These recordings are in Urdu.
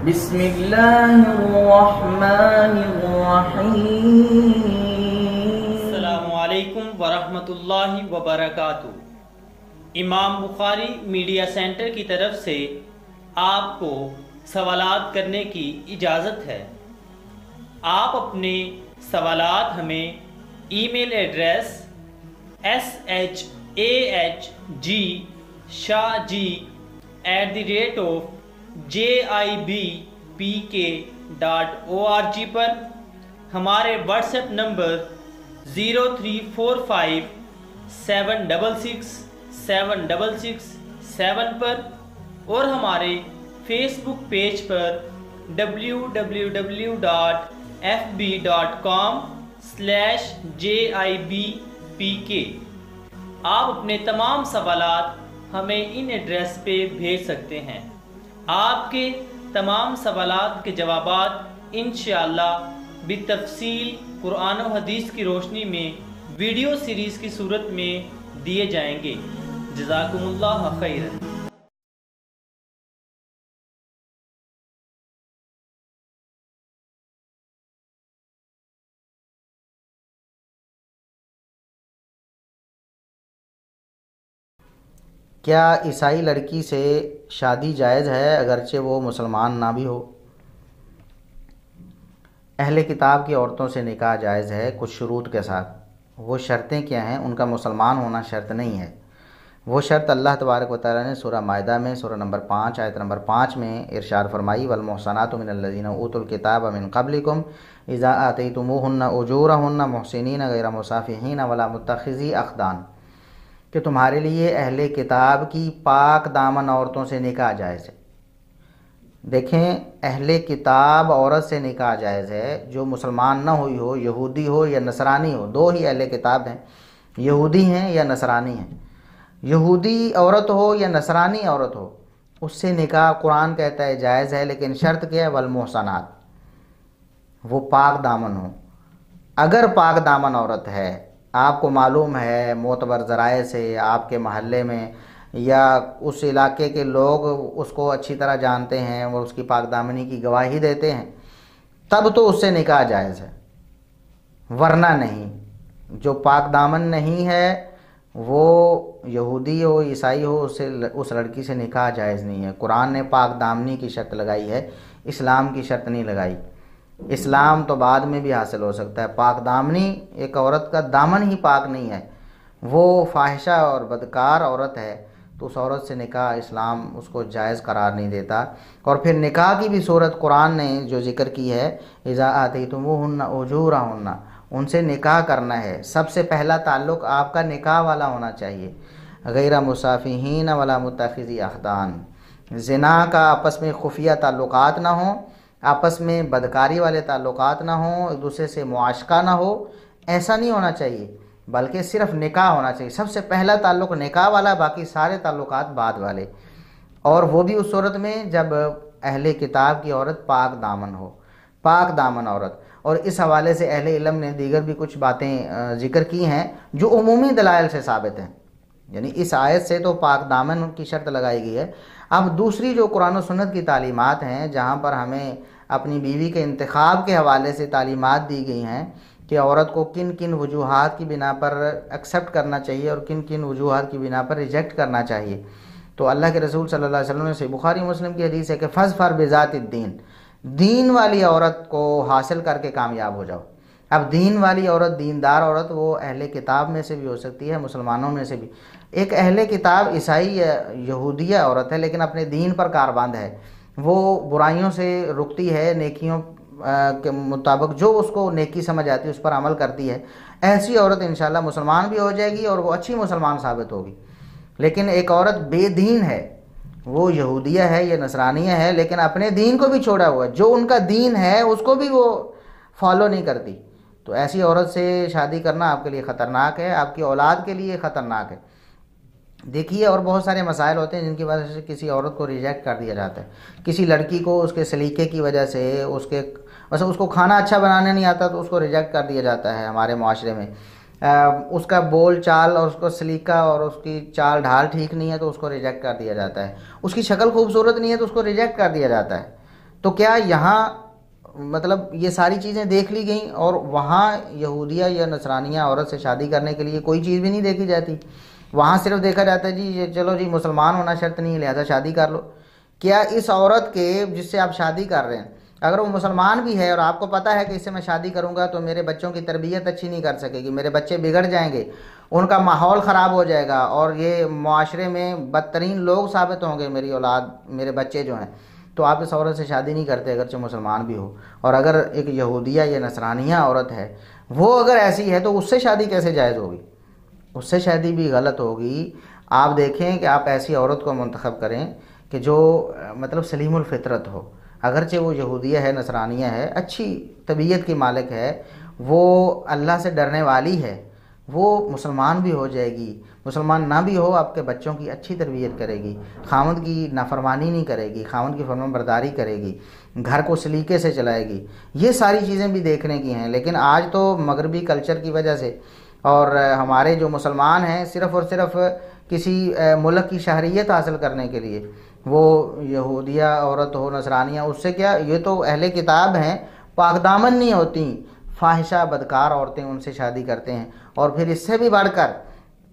بسم اللہ الرحمن الرحیم۔ السلام علیکم ورحمۃ اللہ وبرکاتہ۔ امام بخاری میڈیا سینٹر کی طرف سے آپ کو سوالات کرنے کی اجازت ہے۔ آپ اپنے سوالات ہمیں ای میل ایڈریس shahg@jibpk.org پر، ہمارے واٹس ایپ نمبر 0345766766 پر، اور ہمارے فیس بک پیج پر www.fb.com/jibpk۔ آپ اپنے تمام سوالات ہمیں ان ایڈریس پہ بھیج سکتے ہیں۔ آپ کے تمام سوالات کے جوابات انشاءاللہ بالتفصیل قرآن و حدیث کی روشنی میں ویڈیو سیریز کی صورت میں دیے جائیں گے۔ جزاکم اللہ خیرا۔ کیا عیسائی لڑکی سے شادی جائز ہے اگرچہ وہ مسلمان نہ بھی ہو؟ اہل کتاب کی عورتوں سے نکاح جائز ہے کچھ شروط کے ساتھ۔ وہ شرطیں کیا ہیں؟ ان کا مسلمان ہونا شرط نہیں ہے۔ وہ شرط اللہ تبارک و تعالیٰ نے سورہ مائدہ میں سورہ نمبر 5 آیت نمبر 5 میں ارشاد فرمائی، والمحصنات من الذین اوتوا الکتاب من قبلکم اذا آتیتموہن اجورہن محسنین غیر مسافحین ولا متخذی اخدان، کہ تمہارے لیے اہل کتاب کی پاک دامن عورتوں سے نکاح جائز ہے۔ دیکھیں، اہل کتاب عورت سے نکاح جائز ہے جو مسلمان نہ ہوئی ہو، یہودی ہو یا نصرانی ہو۔ دو ہی اہل کتاب ہیں، یہودی ہیں یا نصرانی ہیں۔ یہودی عورت ہو یا نصرانی عورت ہو، اس سے نکاح قرآن کہتا ہے جائز ہے، لیکن شرط کیا ہے؟ والمحصنات، وہ پاک دامن ہو۔ اگر پاک دامن عورت ہے، آپ کو معلوم ہے معتبر ذرائع سے، آپ کے محلے میں یا اس علاقے کے لوگ اس کو اچھی طرح جانتے ہیں اور اس کی پاک دامنی کی گواہی دیتے ہیں، تب تو اس سے نکاح جائز ہے، ورنہ نہیں۔ جو پاک دامن نہیں ہے، وہ یہودی ہو عیسائی ہو، اس لڑکی سے نکاح جائز نہیں ہے۔ قرآن نے پاک دامنی کی شرط لگائی ہے، اسلام کی شرط نہیں لگائی۔ اسلام تو بعد میں بھی حاصل ہو سکتا ہے۔ پاک دامنی، ایک عورت کا دامن ہی پاک نہیں ہے، وہ فاحشہ اور بدکار عورت ہے، تو اس عورت سے نکاح اسلام اس کو جائز قرار نہیں دیتا۔ اور پھر نکاح کی بھی صورت قرآن نے جو ذکر کی ہے، اذا آتیتموہن اجورہن، ان سے نکاح کرنا ہے۔ سب سے پہلا تعلق آپ کا نکاح والا ہونا چاہیے، غیر مسافحین ولا متخذی اخدان، زنا کا آپس میں خفیہ تعلقات نہ ہوں، آپس میں بدکاری والے تعلقات نہ ہوں، ایک دوسرے سے معاشقہ نہ ہو، ایسا نہیں ہونا چاہیے، بلکہ صرف نکاح ہونا چاہیے۔ سب سے پہلا تعلق نکاح والا، باقی سارے تعلقات بعد والے، اور وہ بھی اس صورت میں جب اہل کتاب کی عورت پاک دامن ہو، پاک دامن عورت۔ اور اس حوالے سے اہل علم نے دیگر بھی کچھ باتیں ذکر کی ہیں جو عمومی دلائل سے ثابت ہیں، یعنی اس آیت سے تو پاک دامن کی شرط لگائی گئی ہے۔ اب دوسری جو قرآن و سنت کی تعلیمات ہیں، جہاں پر ہمیں اپنی بیوی کے انتخاب کے حوالے سے تعلیمات دی گئی ہیں کہ عورت کو کن کن وجوہات کی بنا پر ایکسیپٹ کرنا چاہیے اور کن کن وجوہات کی بنا پر ریجیکٹ کرنا چاہیے، تو اللہ کے رسول صلی اللہ علیہ وسلم نے صحیح بخاری مسلم کی حدیث ہے کہ فاظفر بذات الدین، دین والی عورت کو حاصل کر کے کامیاب ہو جاؤ۔ اب دین والی عورت، دیندار عورت، وہ اہل کتاب میں سے بھی ہو سکتی ہے، مسلمانوں میں سے بھی۔ ایک اہل کتاب عیسائی یہودیہ عورت ہے لیکن اپنے دین پر کاربند ہے، وہ برائیوں سے رکتی ہے، نیکیوں کے مطابق جو اس کو نیکی سمجھ آتی ہے اس پر عمل کرتی ہے۔ ایسی عورت انشاءاللہ مسلمان بھی ہو جائے گی اور وہ اچھی مسلمان ثابت ہوگی۔ لیکن ایک عورت بے دین ہے، وہ یہودیہ ہے یا نصرانیہ ہے لیکن اپنے دین کو بھی چھوڑا ہوا ہے، جو ان کا دین ہے اس کو بھی وہ فالو نہیں کرتی، تو ایسی عورت سے شادی کرنا آپ کے لیے خطرناک ہے، آپ کی اولاد کے لیے خطرناک ہے۔ دیکھیے، اور بہت سارے مسائل ہوتے ہیں جن کی وجہ سے کسی عورت کو ریجیکٹ کر دیا جاتا ہے۔ کسی لڑکی کو اس کے سلیقے کی وجہ سے، اس کو کھانا اچھا بنانے نہیں آتا تو اس کو ریجیکٹ کر دیا جاتا ہے ہمارے معاشرے میں۔ اس کا بول چال اور اس کو سلیقہ اور اس کی چال ڈھال ٹھیک نہیں ہے تو اس کو ریجیکٹ کر دیا جاتا ہے۔ اس کی شکل خوبصورت نہیں ہے تو اس کو ریجیکٹ کر دیا جاتا ہے۔ تو کیا یہاں مطلب یہ ساری چیزیں دیکھ لی گئیں اور وہاں یہودیہ یا نصرانیہ عورت سے شادی کرنے کے لیے کوئی چیز بھی نہیں دیکھی جاتی؟ وہاں صرف دیکھا جاتا ہے جی چلو جی مسلمان ہونا شرط نہیں ہے لہذا شادی کر لو. کیا اس عورت کے جس سے آپ شادی کر رہے ہیں اگر وہ مسلمان بھی ہے اور آپ کو پتہ ہے کہ اس سے میں شادی کروں گا تو میرے بچوں کی تربیت اچھی نہیں کر سکے گی، میرے بچے بگڑ جائیں گے، ان کا ماحول خراب ہو جائے گا اور یہ معاشرے میں بدترین لوگ ثابت ہوں گے میری اولاد، میرے بچے جو ہیں، تو آپ اس عورت سے شادی نہیں کرتے اگرچہ مسلمان بھی ہو. اور اگر ایک یہودیہ یا نصرانیہ عورت ہے وہ اگر ایسی ہے تو اس سے شادی کیسے جائز ہوگی؟ اس سے شادی بھی غلط ہوگی. آپ دیکھیں کہ آپ ایسی عورت کو منتخب کریں کہ جو مطلب سلیم الفطرت ہو، اگرچہ وہ یہودیہ ہے، نصرانیہ ہے، اچھی طبیعت کی مالک ہے، وہ اللہ سے ڈرنے والی ہے، وہ مسلمان بھی ہو جائے گی، مسلمان نہ بھی ہو آپ کے بچوں کی اچھی تربیت کرے گی، خاوند کی نافرمانی نہیں کرے گی، خاوند کی فرمان برداری کرے گی، گھر کو سلیقے سے چلائے گی. یہ ساری چیزیں بھی دیکھنے کی ہیں. لیکن آج تو مغربی کلچر کی وجہ سے اور ہمارے جو مسلمان ہیں صرف اور صرف کسی ملک کی شہریت حاصل کرنے کے لیے وہ یہودیہ عورت ہو، نصرانیہ، اس سے کیا، یہ تو اہل کتاب ہیں، پاک دامن نہیں ہوتی، فاحشہ بدکار عورتیں ان سے شادی کرتے ہیں. اور پھر اس سے بھی بڑھ کر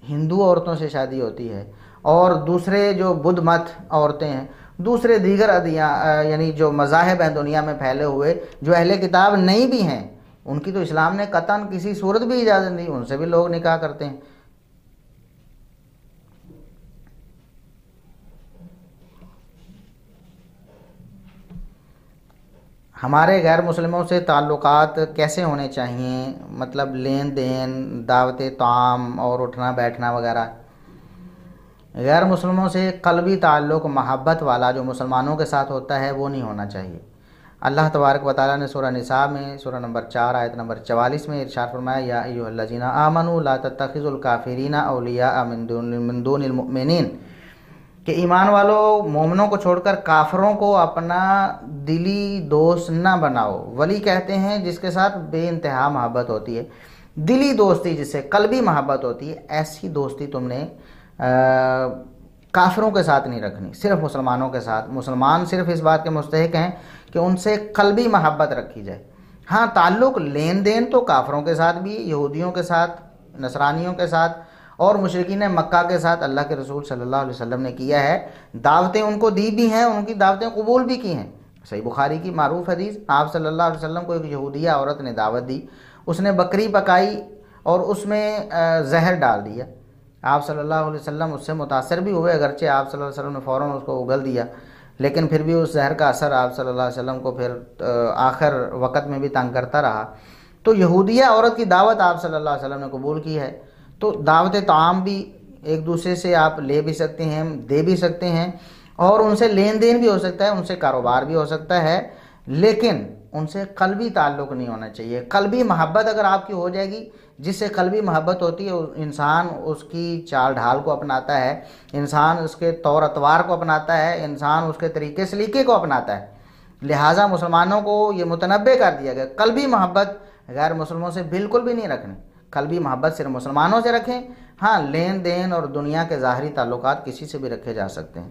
ہندو عورتوں سے شادی ہوتی ہے اور دوسرے جو بدھ مت عورتیں ہیں، دوسرے دیگر ادیان یعنی جو مذاہب ہیں دنیا میں پھیلے ہوئے جو اہل کتاب نہیں بھی ہیں، ان کی تو اسلام نے قطعاً کسی صورت بھی اجازت نہیں، ان سے بھی لوگ نکاح کرتے ہیں. ہمارے غیر مسلموں سے تعلقات کیسے ہونے چاہیے؟ مطلب لین دین، دعوت طعام اور اٹھنا بیٹھنا وغیرہ. غیر مسلموں سے قلبی تعلق محبت والا جو مسلمانوں کے ساتھ ہوتا ہے وہ نہیں ہونا چاہیے. اللہ تبارک و تعالیٰ نے سورہ نساء میں سورہ نمبر 4 آیت نمبر 44 میں ارشاد فرمایا، یا ایھا الذین آمنوا لا تتخذوا الکافرین اولیاء من دون المؤمنین، کہ ایمان والو مومنوں کو چھوڑ کر کافروں کو اپنا دلی دوست نہ بناؤ. ولی کہتے ہیں جس کے ساتھ بے انتہا محبت ہوتی ہے، دلی دوستی جس سے قلبی محبت ہوتی ہے، ایسی دوستی تم نے کافروں کے ساتھ نہیں رکھنی، صرف مسلمانوں کے ساتھ. مسلمان صرف اس بات کے مستحق ہیں کہ ان سے قلبی محبت رکھی جائے. ہاں تعلق لین دین تو کافروں کے ساتھ بھی، یہودیوں کے ساتھ، نصرانیوں کے ساتھ اور مشرکین مکہ کے ساتھ اللہ کے رسول صلی اللہ علیہ وسلم نے کیا ہے. دعوتیں ان کو دی بھی ہیں، ان کی دعوتیں قبول بھی کی ہیں. صحیح بخاری کی معروف حدیث، آپ صلی اللہ علیہ وسلم کو ایک یہودیہ عورت نے دعوت دی، اس نے بکری پکائی اور اس میں زہر ڈال دیا. آپ صلی اللہ علیہ وسلم اس سے متاثر بھی ہوئے، اگرچہ آپ صلی اللہ علیہ وسلم نے فوراً اس کو اگل دیا، لیکن پھر بھی اس زہر کا اثر آپ صلی اللہ علیہ وسلم کو پھر آخر وقت میں بھی تنگ کرتا رہا. تو یہودیہ عورت کی دعوت آپ صلی اللہ علیہ وسلم نے قبول کی ہے. تو دعوت طعام بھی ایک دوسرے سے آپ لے بھی سکتے ہیں، دے بھی سکتے ہیں، اور ان سے لین دین بھی ہو سکتا ہے، ان سے کاروبار بھی ہو سکتا ہے، لیکن ان سے قلبی تعلق نہیں ہونا چاہیے. قلبی محبت اگر آپ کی ہو جائے گی، جس سے قلبی محبت ہوتی ہے، انسان اس کی چال ڈھال کو اپناتا ہے، انسان اس کے طور اطوار کو اپناتا ہے، انسان اس کے طریقے سلیقے کو اپناتا ہے. لہٰذا مسلمانوں کو یہ متنبہ کر دیا گیا قلبی محبت غیر مسلموں سے بالکل بھی نہیں رکھنی، قلبی محبت صرف مسلمانوں سے رکھیں. ہاں لین دین اور دنیا کے ظاہری تعلقات کسی سے بھی رکھے جا سکتے ہیں.